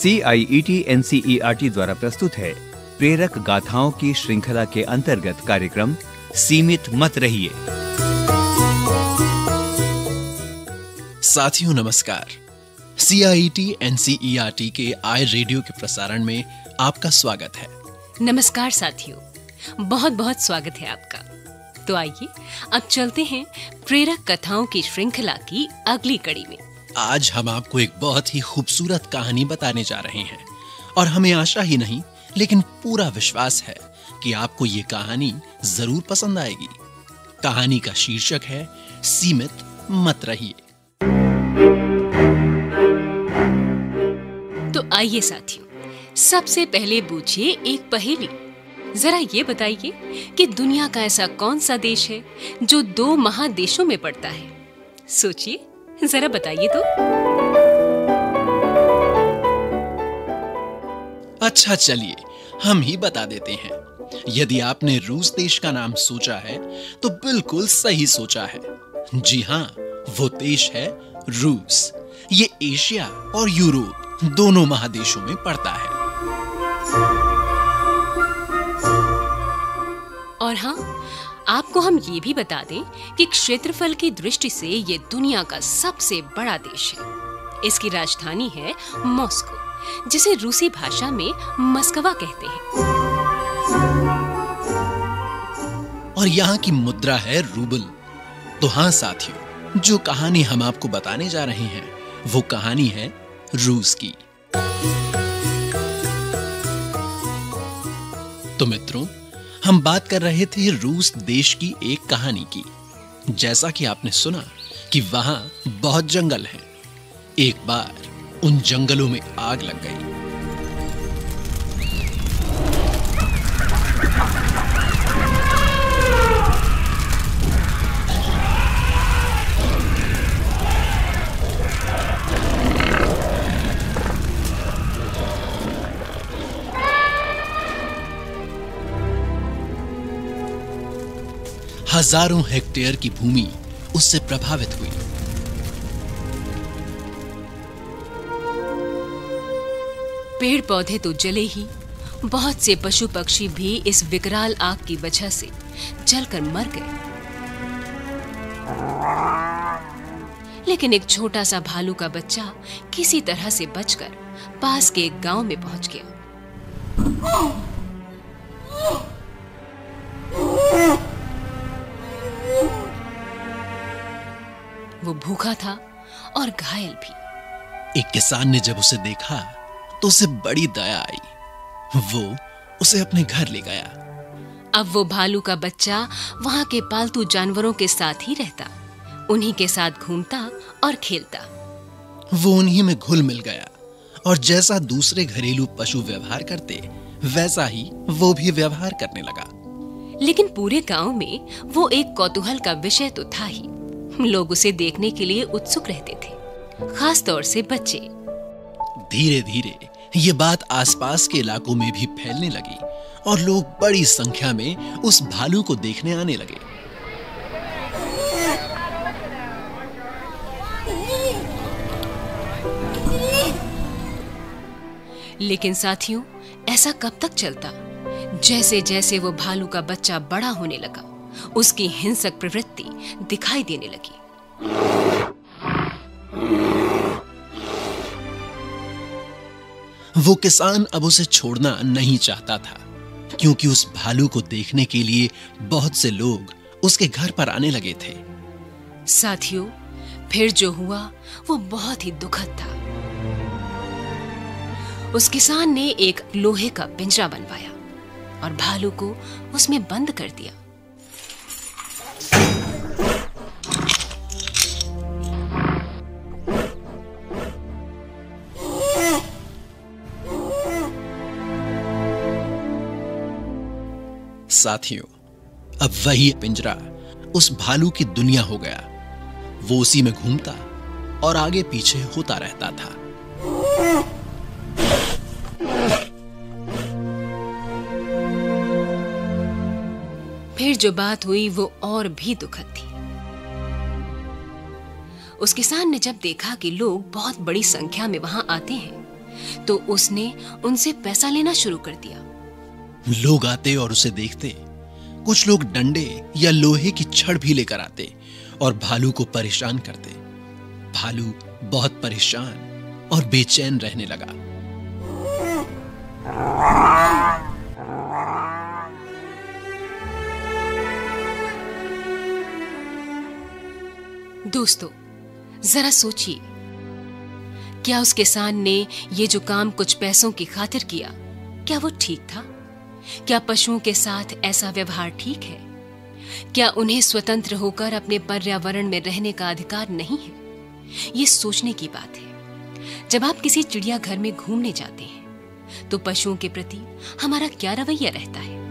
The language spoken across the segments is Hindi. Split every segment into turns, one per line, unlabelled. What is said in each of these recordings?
CIET NCERT द्वारा प्रस्तुत है प्रेरक गाथाओं की श्रृंखला के अंतर्गत कार्यक्रम सीमित मत रहिए।
साथियों नमस्कार। CIET NCERT के आई रेडियो के प्रसारण में आपका स्वागत है।
नमस्कार साथियों, बहुत बहुत स्वागत है आपका। तो आइए अब चलते हैं प्रेरक कथाओं की श्रृंखला की अगली कड़ी में।
आज हम आपको एक बहुत ही खूबसूरत कहानी बताने जा रहे हैं और हमें आशा ही नहीं लेकिन पूरा विश्वास है कि आपको ये कहानी जरूर पसंद आएगी। कहानी का शीर्षक है सीमित मत रहिए।
तो आइए साथियों, सबसे पहले पूछिए एक पहेली। जरा ये बताइए कि दुनिया का ऐसा कौन सा देश है जो 2 महादेशों में पड़ता है? सोचिए, जरा बताइए तो।
अच्छा चलिए, हम ही बता देते हैं। यदि आपने रूस देश का नाम सोचा है तो बिल्कुल सही सोचा है। जी हाँ, वो देश है रूस। ये एशिया और यूरोप दोनों महादेशों में पड़ता है।
और हाँ, आपको हम ये भी बता दें कि क्षेत्रफल की दृष्टि से ये दुनिया का सबसे बड़ा देश है। इसकी राजधानी है मॉस्को, जिसे रूसी भाषा में मस्कवा कहते हैं।
और यहाँ की मुद्रा है रूबल। तो हाँ साथियों, जो कहानी हम आपको बताने जा रहे हैं वो कहानी है रूस की। तो मित्रों, हम बात कर रहे थे रूस देश की एक कहानी की। जैसा कि आपने सुना कि वहां बहुत जंगल हैं। एक बार उन जंगलों में आग लग गई। हजारों हेक्टेयर की भूमि उससे प्रभावित हुई।
पेड़ पौधे तो जले ही, बहुत से पशु पक्षी भी इस विकराल आग की वजह से जलकर मर गए। लेकिन एक छोटा सा भालू का बच्चा किसी तरह से बचकर पास के एक गांव में पहुंच गया। वो भूखा था और घायल भी।
एक किसान ने जब उसे देखा तो उसे बड़ी दया आई। वो उसे अपने घर ले गया।
अब वो भालू का बच्चा वहां के पालतू जानवरों के साथ ही रहता, उन्हीं के साथ घूमता और खेलता।
वो उन्हीं में घुल मिल गया और जैसा दूसरे घरेलू पशु व्यवहार करते वैसा ही वो भी व्यवहार करने लगा।
लेकिन पूरे गांव में वो एक कौतूहल का विषय तो था ही। लोग उसे देखने के लिए उत्सुक रहते थे, खास तौर से बच्चे।
धीरे धीरे ये बात आसपास के इलाकों में भी फैलने लगी और लोग बड़ी संख्या में उस भालू को देखने आने लगे।
लेकिन साथियों, ऐसा कब तक चलता? जैसे जैसे वो भालू का बच्चा बड़ा होने लगा, उसकी हिंसक प्रवृत्ति दिखाई देने लगी।
वो किसान अब उसे छोड़ना नहीं चाहता था, क्योंकि उस भालू को देखने के लिए बहुत से लोग उसके घर पर आने लगे थे।
साथियों, फिर जो हुआ वो बहुत ही दुखद था। उस किसान ने एक लोहे का पिंजरा बनवाया और भालू को उसमें बंद कर दिया।
साथियों, अब वही पिंजरा उस भालू की दुनिया हो गया। वो उसी में घूमता और आगे पीछे होता रहता था।
फिर जो बात हुई वो और भी दुखद थी। उस किसान ने जब देखा कि लोग बहुत बड़ी संख्या में वहां आते हैं, तो उसने उनसे पैसा लेना शुरू कर दिया।
लोग आते और उसे देखते। कुछ लोग डंडे या लोहे की छड़ भी लेकर आते और भालू को परेशान करते। भालू बहुत परेशान और बेचैन रहने लगा।
दोस्तों, जरा सोचिए, क्या उस किसान ने ये जो काम कुछ पैसों की खातिर किया, क्या वो ठीक था? क्या पशुओं के साथ ऐसा व्यवहार ठीक है? क्या उन्हें स्वतंत्र होकर अपने पर्यावरण में रहने का अधिकार नहीं है? ये सोचने की बात है। जब आप किसी चिड़ियाघर में घूमने जाते हैं तो पशुओं के प्रति हमारा क्या रवैया रहता है?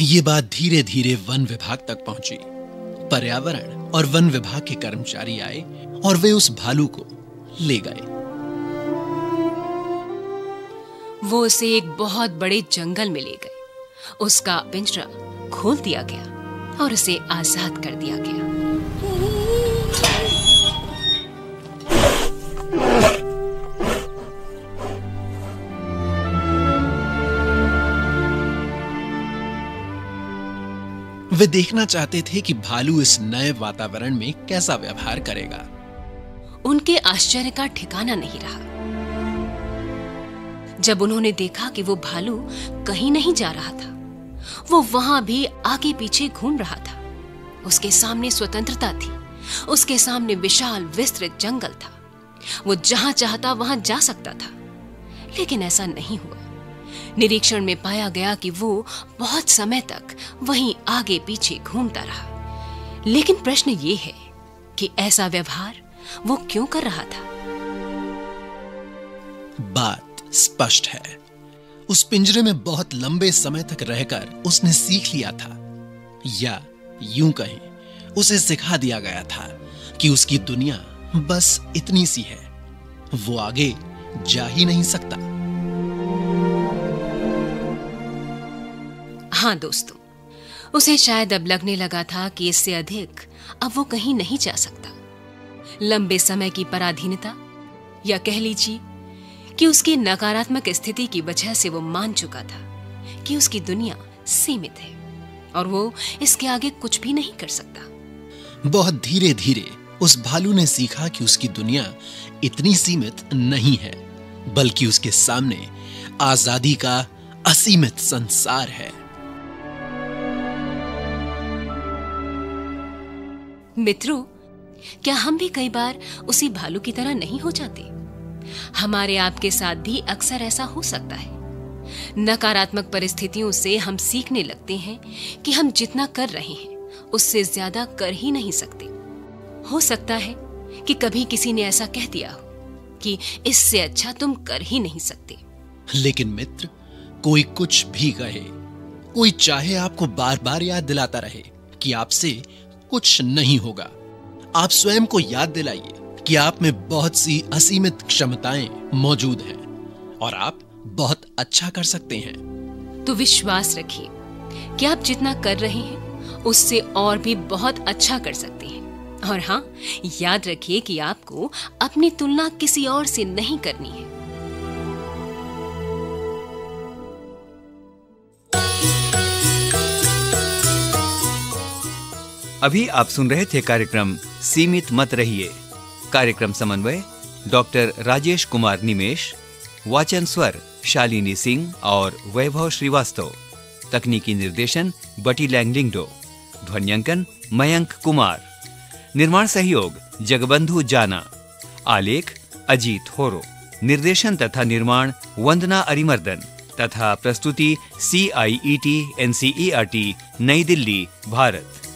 ये बात धीरे धीरे वन विभाग तक पहुंची। पर्यावरण और वन विभाग के कर्मचारी आए और वे उस भालू को ले गए।
वो उसे एक बहुत बड़े जंगल में ले गए। उसका पिंजरा खोल दिया गया और उसे आजाद कर दिया गया।
वे देखना चाहते थे कि भालू इस नए वातावरण में कैसा व्यवहार करेगा।
उनके आश्चर्य का ठिकाना नहीं रहा जब उन्होंने देखा कि वो भालू कहीं नहीं जा रहा था। वो वहां भी आगे पीछे घूम रहा था। उसके सामने स्वतंत्रता थी। उसके सामने विशाल विस्तृत जंगल था। वो जहां चाहता वहां जा सकता था। लेकिन ऐसा नहीं हुआ। निरीक्षण में पाया गया कि वो बहुत समय तक वहीं आगे पीछे घूमता रहा। लेकिन प्रश्न ये है कि ऐसा व्यवहार वो क्यों कर रहा था?
बात स्पष्ट है। उस पिंजरे में बहुत लंबे समय तक रहकर उसने सीख लिया था, या यूं कहें उसे सिखा दिया गया था कि उसकी दुनिया बस इतनी सी है। वो आगे जा ही नहीं सकता।
हाँ दोस्तों, उसे शायद अब लगने लगा था कि इससे अधिक अब वो कहीं नहीं जा सकता। लंबे समय की पराधीनता, या कह लीजिए कि उसकी नकारात्मक स्थिति की वजह से वो मान चुका था कि उसकी दुनिया सीमित है और वो इसके आगे कुछ भी नहीं कर सकता।
बहुत धीरे धीरे उस भालू ने सीखा कि उसकी दुनिया इतनी सीमित नहीं है, बल्कि उसके सामने आजादी का असीमित संसार है।
मित्रों, क्या हम भी कई बार उसी भालू की तरह नहीं हो जाते? हमारे आपके साथ भी अक्सर ऐसा हो सकता है। नकारात्मक परिस्थितियों से हम सीखने लगते हैं कि हम जितना कर रहे हैं उससे ज्यादा कर ही नहीं सकते। हो सकता है कि कभी किसी ने ऐसा कह दिया हो कि इससे अच्छा तुम कर ही नहीं सकते।
लेकिन मित्र, कोई कुछ भी कहे, कोई चाहे आपको बार बार याद दिलाता रहे कि आपसे कुछ नहीं होगा, आप स्वयं को याद दिलाइए कि आप में बहुत सी असीमित क्षमताएं मौजूद हैं और आप बहुत अच्छा कर सकते हैं।
तो विश्वास रखिए कि आप जितना कर रहे हैं उससे और भी बहुत अच्छा कर सकते हैं। और हाँ, याद रखिए कि आपको अपनी तुलना किसी और से नहीं करनी है।
अभी आप सुन रहे थे कार्यक्रम सीमित मत रहिए। कार्यक्रम समन्वय डॉक्टर राजेश कुमार निमेश, वाचन स्वर शालिनी सिंह और वैभव श्रीवास्तव, तकनीकी निर्देशन बटी लैंगलिंगडो, ध्वन्यांकन मयंक कुमार, निर्माण सहयोग जगबंधु जाना, आलेख अजीत होरो, निर्देशन तथा निर्माण वंदना अरिमर्दन तथा प्रस्तुति CIET NCERT नई दिल्ली, भारत।